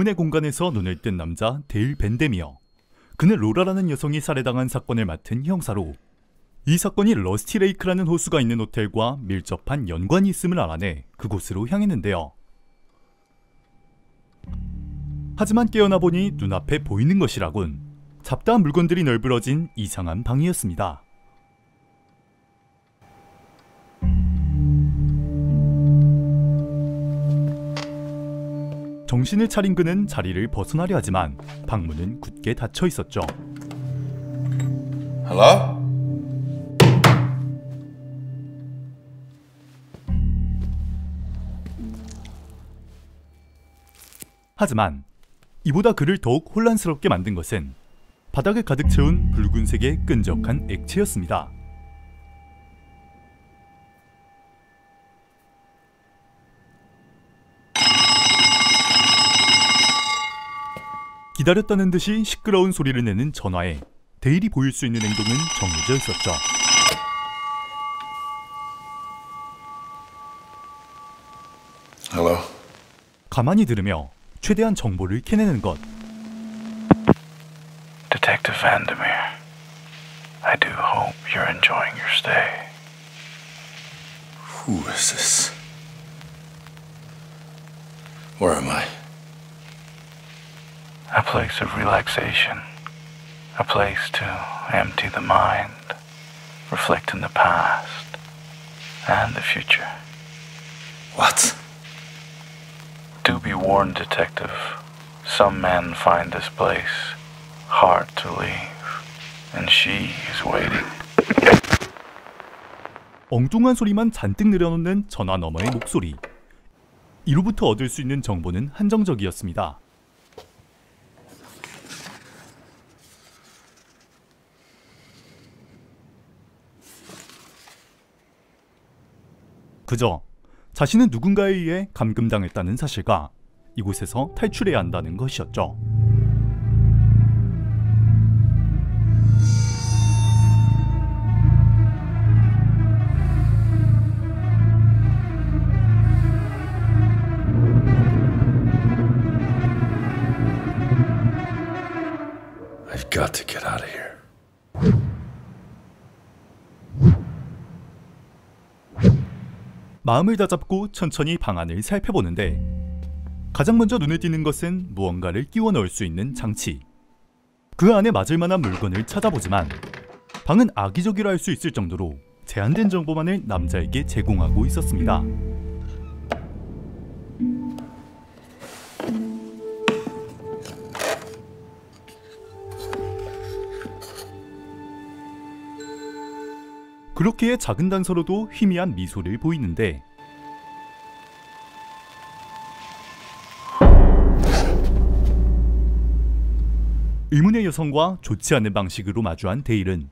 의문의 공간에서 눈을 뜬 남자 데일 밴데미어. 그는 로라라는 여성이 살해당한 사건을 맡은 형사로 이 사건이 러스티 레이크라는 호수가 있는 호텔과 밀접한 연관이 있음을 알아내 그곳으로 향했는데요. 하지만 깨어나 보니 눈앞에 보이는 것이라곤 잡다한 물건들이 널브러진 이상한 방이었습니다. 정신을 차린 그는 자리를 벗어나려 하지만 방문은 굳게 닫혀 있었죠. Hello? 하지만 이보다 그를 더욱 혼란스럽게 만든 것은 바닥을 가득 채운 붉은색의 끈적한 액체였습니다. 기다렸다는 듯이 시끄러운 소리를 내는 전화에 데일이 보일 수 있는 행동은 정해져 있었죠. Hello? 가만히 들으며 최대한 정보를 캐내는 것. Detective Vandermeer, I do hope you're enjoying your stay. Who is this? Where am I? A place of relaxation. A place to empty the mind, reflect in the past and the future. What? Do be warned, Detective. Some men find this place hard to leave, and she is waiting. 엉뚱한 소리만 잔뜩 늘어놓는 전화 너머의 목소리. 이로부터 얻을 수 있는 정보는 한정적이었습니다. 그저 자신은 누군가에 의해 감금당했다는 사실과 이곳에서 탈출해야 한다는 것이었죠. I've got to get out of here. 마음을 다잡고 천천히 방 안을 살펴보는데 가장 먼저 눈에 띄는 것은 무언가를 끼워 넣을 수 있는 장치. 그 안에 맞을 만한 물건을 찾아보지만 방은 악의적이라 할 수 있을 정도로 제한된 정보만을 남자에게 제공하고 있었습니다. 그렇기에 작은 단서로도 희미한 미소를 보이는데 의문의 여성과 좋지 않은 방식으로 마주한 데일은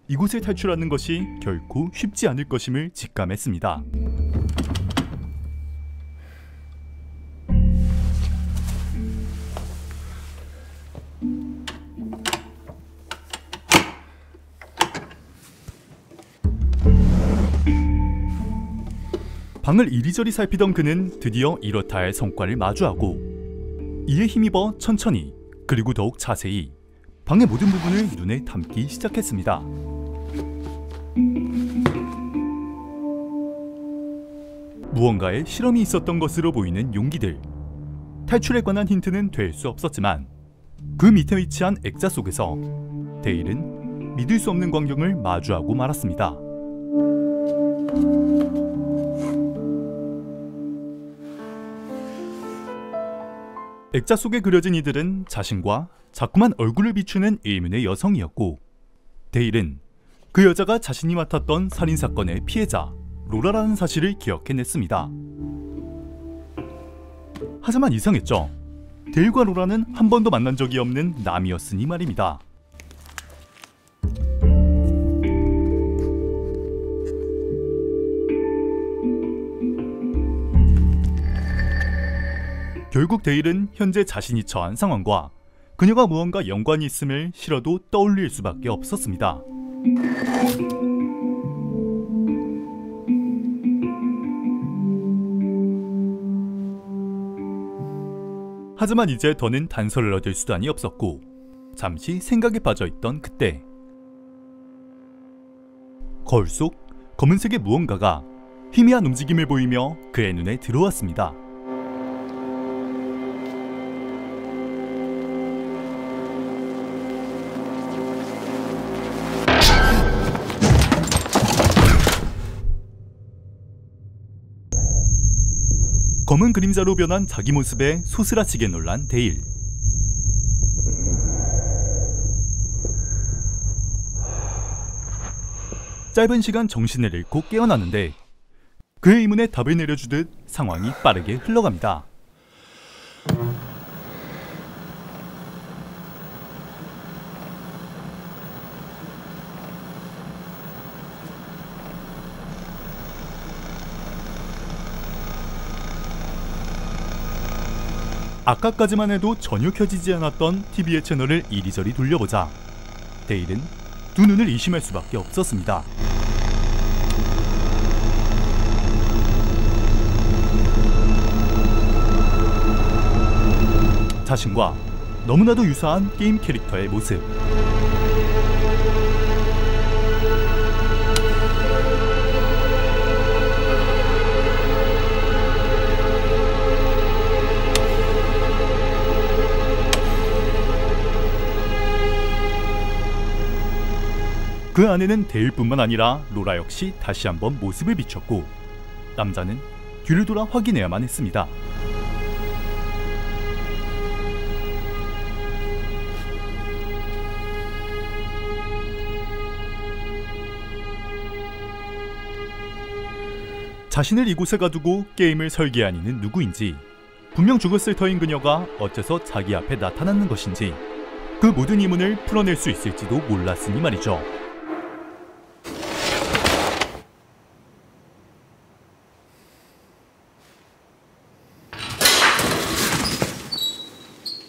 이곳을 탈출하는 것이 결코 쉽지 않을 것임을 직감했습니다. 방을 이리저리 살피던 그는 드디어 이렇다 할 성과를 마주하고 이에 힘입어 천천히 그리고 더욱 자세히 방의 모든 부분을 눈에 담기 시작했습니다. 무언가에 실험이 있었던 것으로 보이는 용기들. 탈출에 관한 힌트는 될 수 없었지만 그 밑에 위치한 액자 속에서 데일은 믿을 수 없는 광경을 마주하고 말았습니다. 액자 속에 그려진 이들은 자신과 자꾸만 얼굴을 비추는 의문의 여성이었고 데일은 그 여자가 자신이 맡았던 살인사건의 피해자 로라라는 사실을 기억해냈습니다. 하지만 이상했죠. 데일과 로라는 한 번도 만난 적이 없는 남이었으니 말입니다. 결국 데일은 현재 자신이 처한 상황과 그녀가 무언가 연관이 있음을 싫어도 떠올릴 수밖에 없었습니다. 하지만 이제 더는 단서를 얻을 수단이 없었고 잠시 생각에 빠져있던 그때 거울 속 검은색의 무언가가 희미한 움직임을 보이며 그의 눈에 들어왔습니다. 검은 그림자로 변한 자기 모습에 소스라치게 놀란 데일. 짧은 시간 정신을 잃고 깨어나는데 그의 의문에 답을 내려주듯 상황이 빠르게 흘러갑니다. 아까까지만 해도 전혀 켜지지 않았던 TV의 채널을 이리저리 돌려보자 데일은 두 눈을 의심할 수밖에 없었습니다. 자신과 너무나도 유사한 게임 캐릭터의 모습. 그 안에는 데일뿐만 아니라 로라 역시 다시 한번 모습을 비췄고 남자는 뒤를 돌아 확인해야만 했습니다. 자신을 이곳에 가두고 게임을 설계한 이는 누구인지, 분명 죽었을 터인 그녀가 어째서 자기 앞에 나타났는 것인지 그 모든 의문을 풀어낼 수 있을지도 몰랐으니 말이죠.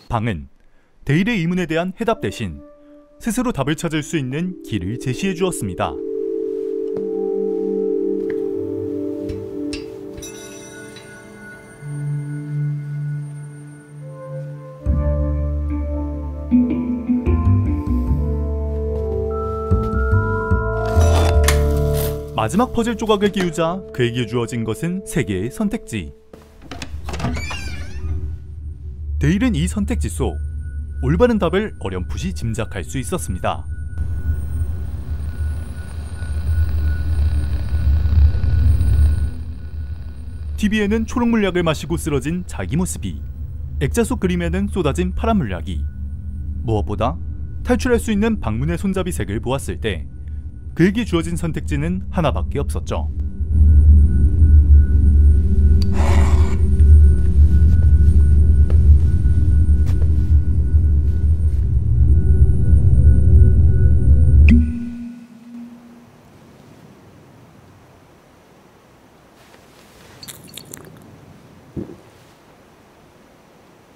방은 데일의 의문에 대한 해답 대신 스스로 답을 찾을 수 있는 길을 제시해 주었습니다. 마지막 퍼즐 조각을 끼우자 그에게 주어진 것은 3개의 선택지. 데일은 이 선택지 속 올바른 답을 어렴풋이 짐작할 수 있었습니다. TV에는 초록 물약을 마시고 쓰러진 자기 모습이, 액자 속 그림에는 쏟아진 파란 물약이, 무엇보다 탈출할 수 있는 방문의 손잡이 색을 보았을 때 그에게 주어진 선택지는 하나밖에 없었죠.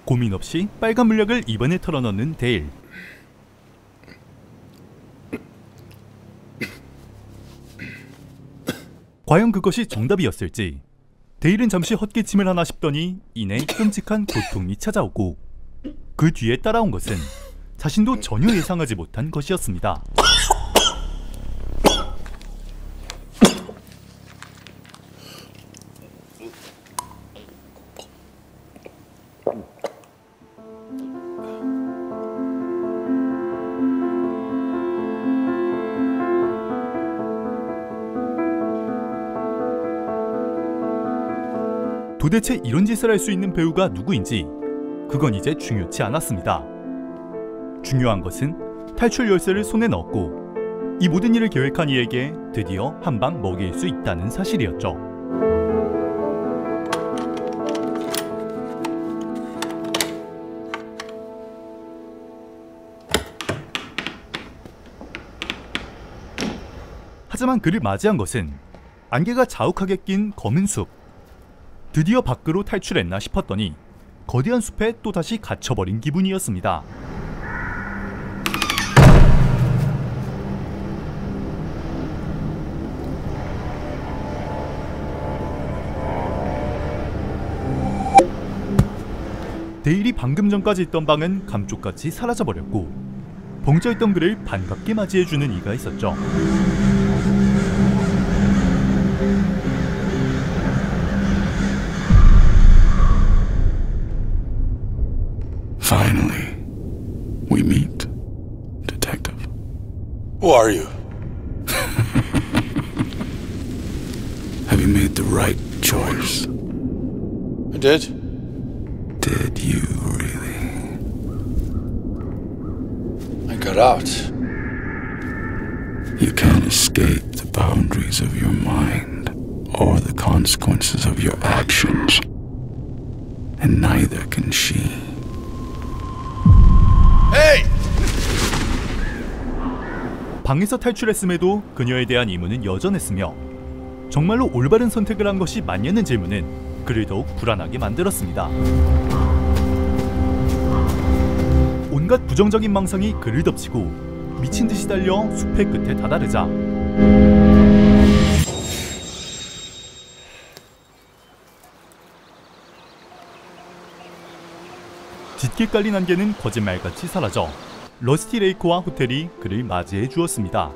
고민 없이 빨간 물약을 입안에 털어넣는 데일. 과연 그것이 정답이었을지 데일은 잠시 헛기침을 하나 싶더니 이내 끔찍한 고통이 찾아오고 그 뒤에 따라온 것은 자신도 전혀 예상하지 못한 것이었습니다. 도대체 이런 짓을 할 수 있는 배우가 누구인지 그건 이제 중요치 않았습니다. 중요한 것은 탈출 열쇠를 손에 넣었고 이 모든 일을 계획한 이에게 드디어 한 방 먹일 수 있다는 사실이었죠. 하지만 그를 맞이한 것은 안개가 자욱하게 낀 검은 숲. 드디어 밖으로 탈출했나 싶었더니 거대한 숲에 또다시 갇혀버린 기분이었습니다. 데일이 방금 전까지 있던 방은 감쪽같이 사라져버렸고 벙쪄있던 그를 반갑게 맞이해주는 이가 있었죠. Finally, we meet, Detective. Who are you? Have you made the right choice? I did. Did you really? I got out. You can't escape the boundaries of your mind or the consequences of your actions. And neither can she. Hey! 방에서 탈출했음에도 그녀에 대한 의문은 여전했으며 정말로 올바른 선택을 한 것이 맞냐는 질문은 그를 더욱 불안하게 만들었습니다. 온갖 부정적인 망상이 그를 덮치고 미친 듯이 달려 숲의 끝에 다다르자 짙게 깔린 안개는 거짓말같이 사라져 러스티 레이크와 호텔이 그를 맞이해 주었습니다.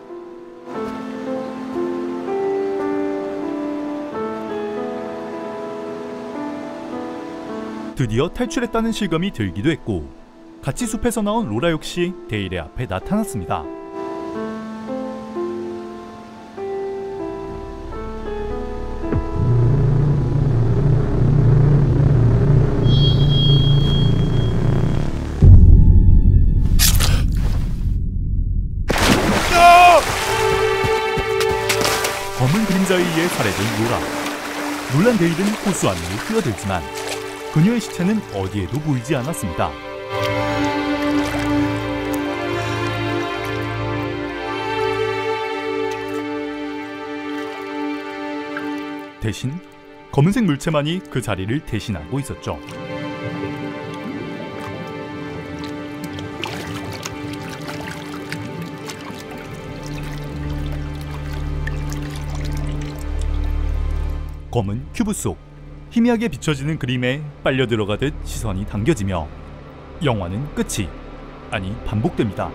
드디어 탈출했다는 실감이 들기도 했고 같이 숲에서 나온 로라 역시 데일의 앞에 나타났습니다. 검은 그림자에 의해 살해된 로라. 놀란 데일은 호수 안으로 뛰어들지만 그녀의 시체는 어디에도 보이지 않았습니다. 대신 검은색 물체만이 그 자리를 대신하고 있었죠. 검은 큐브 속 희미하게 비춰지는 그림에 빨려 들어가듯 시선이 당겨지며 영화는 끝이 아니 반복됩니다.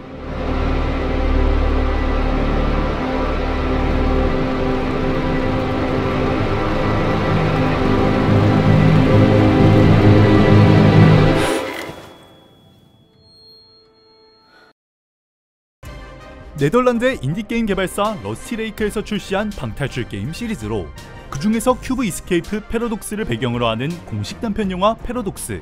네덜란드의 인디게임 개발사 러스티레이크에서 출시한 방탈출 게임 시리즈로 그 중에서 큐브 이스케이프 패러독스를 배경으로 하는 공식 단편 영화 패러독스.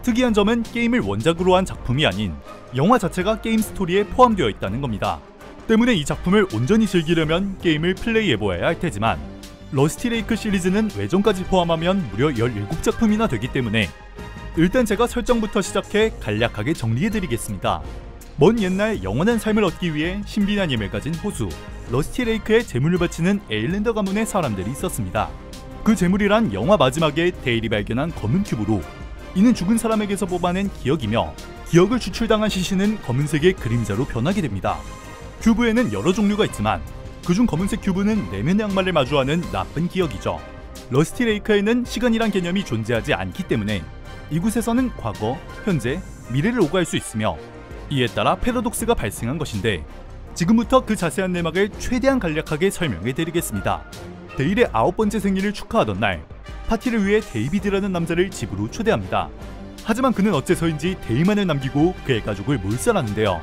특이한 점은 게임을 원작으로 한 작품이 아닌 영화 자체가 게임 스토리에 포함되어 있다는 겁니다. 때문에 이 작품을 온전히 즐기려면 게임을 플레이해보아야 할 테지만 러스티레이크 시리즈는 외전까지 포함하면 무려 17작품이나 되기 때문에 일단 제가 설정부터 시작해 간략하게 정리해드리겠습니다. 먼 옛날 영원한 삶을 얻기 위해 신비한 힘을 가진 호수 러스티레이크에 재물을 바치는 에일랜더 가문의 사람들이 있었습니다. 그 재물이란 영화 마지막에 데일이 발견한 검은 큐브로 이는 죽은 사람에게서 뽑아낸 기억이며 기억을 추출당한 시신은 검은색의 그림자로 변하게 됩니다. 큐브에는 여러 종류가 있지만 그중 검은색 큐브는 내면의 악마를 마주하는 나쁜 기억이죠. 러스티레이크에는 시간이란 개념이 존재하지 않기 때문에 이곳에서는 과거, 현재, 미래를 오가할 수 있으며 이에 따라 패러독스가 발생한 것인데 지금부터 그 자세한 내막을 최대한 간략하게 설명해 드리겠습니다. 데일의 9번째 생일을 축하하던 날 파티를 위해 데이비드라는 남자를 집으로 초대합니다. 하지만 그는 어째서인지 데일만을 남기고 그의 가족을 몰살하는데요.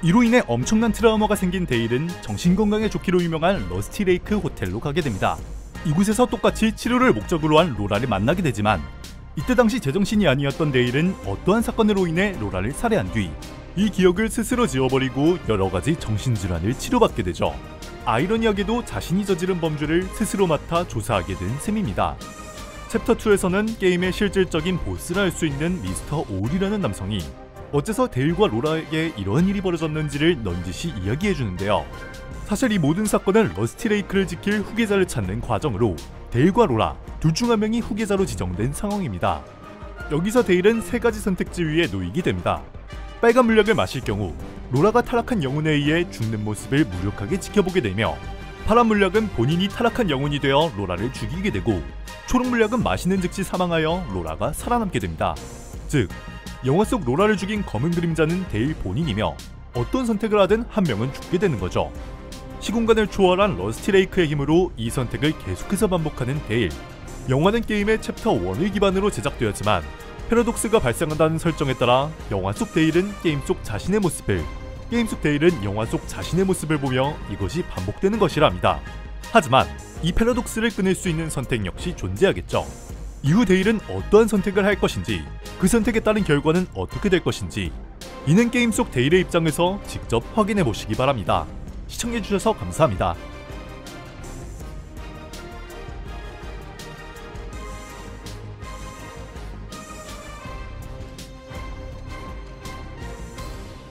이로 인해 엄청난 트라우마가 생긴 데일은 정신건강에 좋기로 유명한 러스티레이크 호텔로 가게 됩니다. 이곳에서 똑같이 치료를 목적으로 한 로라를 만나게 되지만 이때 당시 제정신이 아니었던 데일은 어떠한 사건으로 인해 로라를 살해한 뒤 이 기억을 스스로 지워버리고 여러가지 정신질환을 치료받게 되죠. 아이러니하게도 자신이 저지른 범죄를 스스로 맡아 조사하게 된 셈입니다. 챕터 2에서는 게임의 실질적인 보스라 할 수 있는 미스터 올이라는 남성이 어째서 데일과 로라에게 이러한 일이 벌어졌는지를 넌지시 이야기해주는데요. 사실 이 모든 사건은 러스티레이크를 지킬 후계자를 찾는 과정으로 데일과 로라 둘 중 한 명이 후계자로 지정된 상황입니다. 여기서 데일은 3가지 선택지 위에 놓이게 됩니다. 빨간 물약을 마실 경우 로라가 타락한 영혼에 의해 죽는 모습을 무력하게 지켜보게 되며 파란 물약은 본인이 타락한 영혼이 되어 로라를 죽이게 되고 초록 물약은 마시는 즉시 사망하여 로라가 살아남게 됩니다. 즉 영화 속 로라를 죽인 검은 그림자는 데일 본인이며 어떤 선택을 하든 한 명은 죽게 되는 거죠. 시공간을 초월한 러스티 레이크의 힘으로 이 선택을 계속해서 반복하는 데일. 영화는 게임의 챕터 1을 기반으로 제작되었지만 패러독스가 발생한다는 설정에 따라 영화 속 데일은 게임 속 자신의 모습을, 게임 속 데일은 영화 속 자신의 모습을 보며 이것이 반복되는 것이랍니다. 하지만 이 패러독스를 끊을 수 있는 선택 역시 존재하겠죠. 이후 데일은 어떠한 선택을 할 것인지, 그 선택에 따른 결과는 어떻게 될 것인지, 이는 게임 속 데일의 입장에서 직접 확인해 보시기 바랍니다. 시청해주셔서 감사합니다.